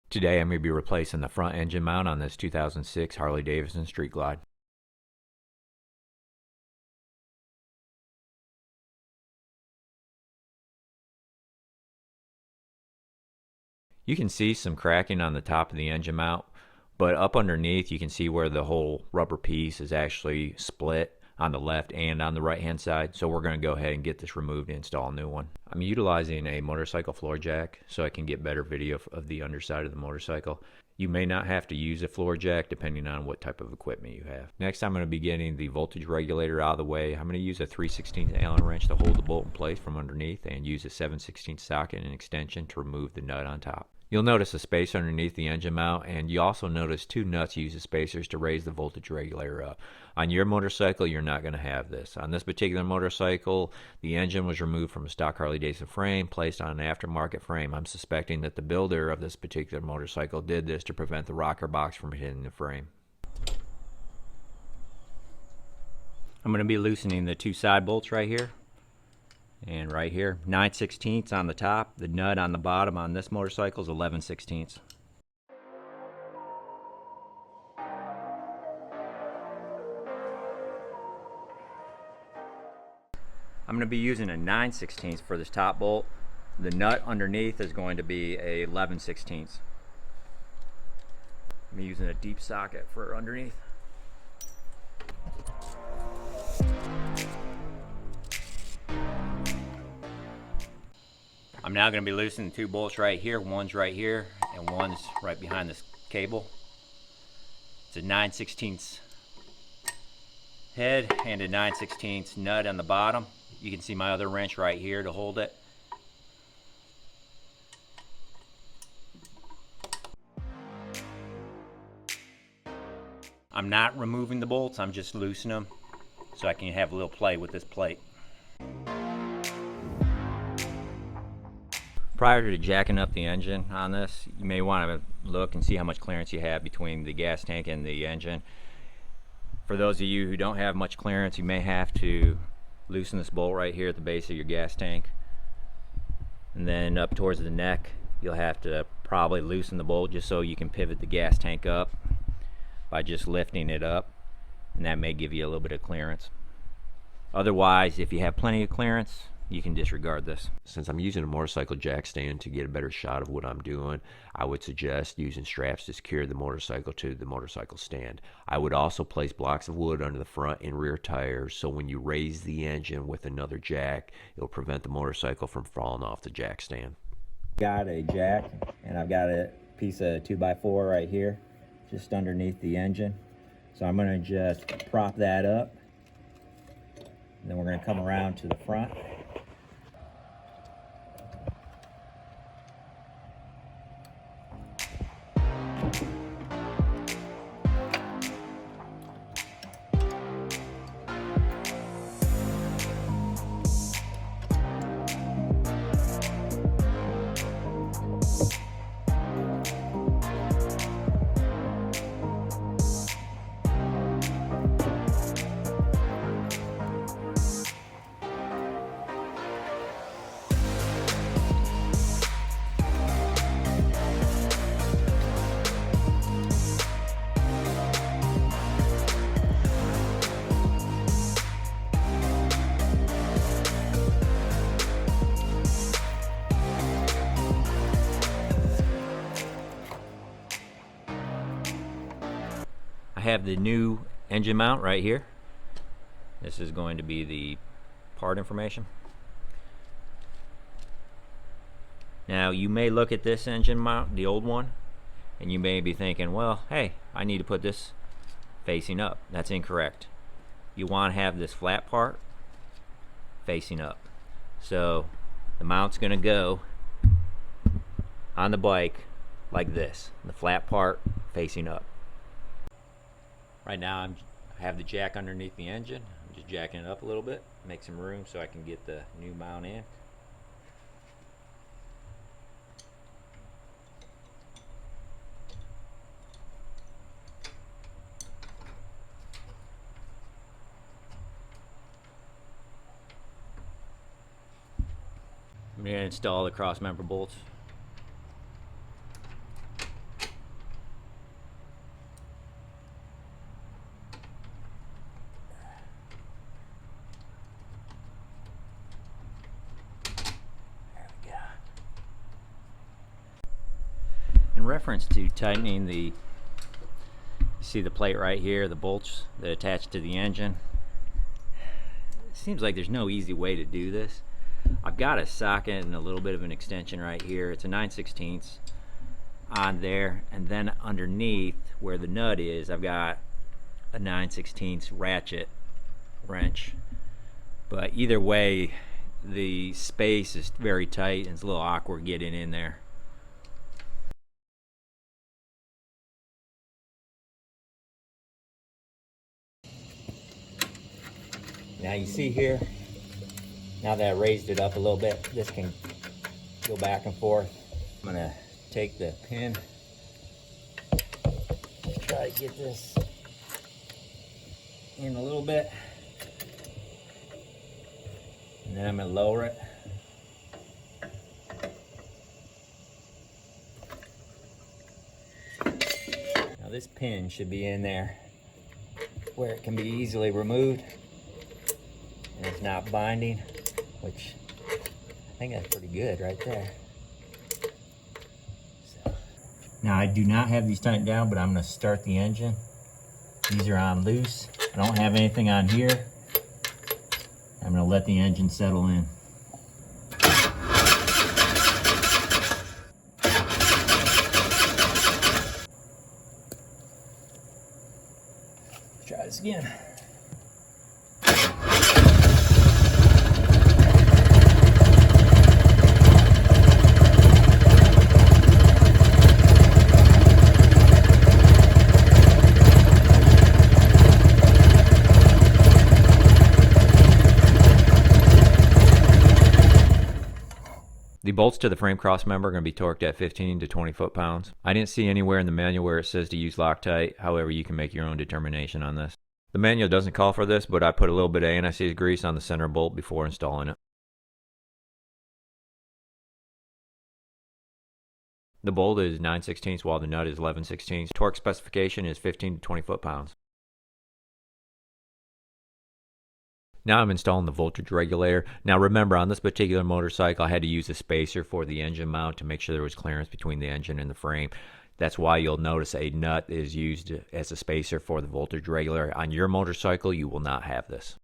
Today I'm going to be replacing the front engine mount on this 2006 Harley Davidson Street Glide. You can see some cracking on the top of the engine mount, but up underneath you can see where the whole rubber piece is actually split on the left and on the right hand side. So we're going to go ahead and get this removed and install a new one. I'm utilizing a motorcycle floor jack so I can get better video of the underside of the motorcycle. You may not have to use a floor jack depending on what type of equipment you have. Next, I'm going to be getting the voltage regulator out of the way. I'm going to use a 3/16 Allen wrench to hold the bolt in place from underneath and use a 7/16 socket and extension to remove the nut on top. You'll notice a spacer underneath the engine mount, and you also notice two nuts use as spacers to raise the voltage regulator up. On your motorcycle, you're not going to have this. On this particular motorcycle, the engine was removed from a stock Harley Davidson frame, placed on an aftermarket frame. I'm suspecting that the builder of this particular motorcycle did this to prevent the rocker box from hitting the frame. I'm going to be loosening the two side bolts right here. And right here, 9/16 on the top. The nut on the bottom on this motorcycle is 11/16. I'm going to be using a 9/16 for this top bolt. The nut underneath is going to be a 11/16. I'm using a deep socket for underneath. I'm now going to be loosening two bolts right here. One's right here and one's right behind this cable. It's a 9/16 head and a 9/16 nut on the bottom. You can see my other wrench right here to hold it. I'm not removing the bolts, I'm just loosening them so I can have a little play with this plate. Prior to jacking up the engine on this, you may want to look and see how much clearance you have between the gas tank and the engine. For those of you who don't have much clearance, you may have to loosen this bolt right here at the base of your gas tank. And then up towards the neck, you'll have to probably loosen the bolt just so you can pivot the gas tank up by just lifting it up. And that may give you a little bit of clearance. Otherwise, if you have plenty of clearance, you can disregard this. Since I'm using a motorcycle jack stand to get a better shot of what I'm doing, I would suggest using straps to secure the motorcycle to the motorcycle stand. I would also place blocks of wood under the front and rear tires so when you raise the engine with another jack, it'll prevent the motorcycle from falling off the jack stand. Got a jack and I've got a piece of 2x4 right here just underneath the engine. So I'm going to just prop that up. And then we're going to come around to the front. I have the new engine mount right here. This is going to be the part information. Now you may look at this engine mount, the old one, and you may be thinking, well, hey, I need to put this facing up. That's incorrect. You want to have this flat part facing up. So the mount's going to go on the bike like this, the flat part facing up. Right now I have the jack underneath the engine. I'm just jacking it up a little bit, make some room so I can get the new mount in. I'm going to install the cross member bolts. reference to tightening the, you see the plate right here, the bolts that attach to the engine. It seems like there's no easy way to do this. I've got a socket and a little bit of an extension right here. It's a 9/16 on there, and then underneath where the nut is, I've got a 9/16 ratchet wrench. But either way, the space is very tight and it's a little awkward getting in there. Now you see here, now that I raised it up a little bit, this can go back and forth. I'm gonna take the pin, try to get this in a little bit, and then I'm gonna lower it. Now this pin should be in there where it can be easily removed and it's not binding, which I think that's pretty good right there. So, now I do not have these tightened down, but I'm going to start the engine. These are on loose. I don't have anything on here. I'm going to let the engine settle in. Let's try this again. The bolts to the frame cross member are going to be torqued at 15 to 20 foot-pounds. I didn't see anywhere in the manual where it says to use Loctite. However, you can make your own determination on this. The manual doesn't call for this, but I put a little bit of anti-seize grease on the center bolt before installing it. The bolt is 9/16 while the nut is 11/16. Torque specification is 15 to 20 foot-pounds. Now I'm installing the voltage regulator. Now remember, on this particular motorcycle, I had to use a spacer for the engine mount to make sure there was clearance between the engine and the frame. That's why you'll notice a nut is used as a spacer for the voltage regulator. On your motorcycle, you will not have this.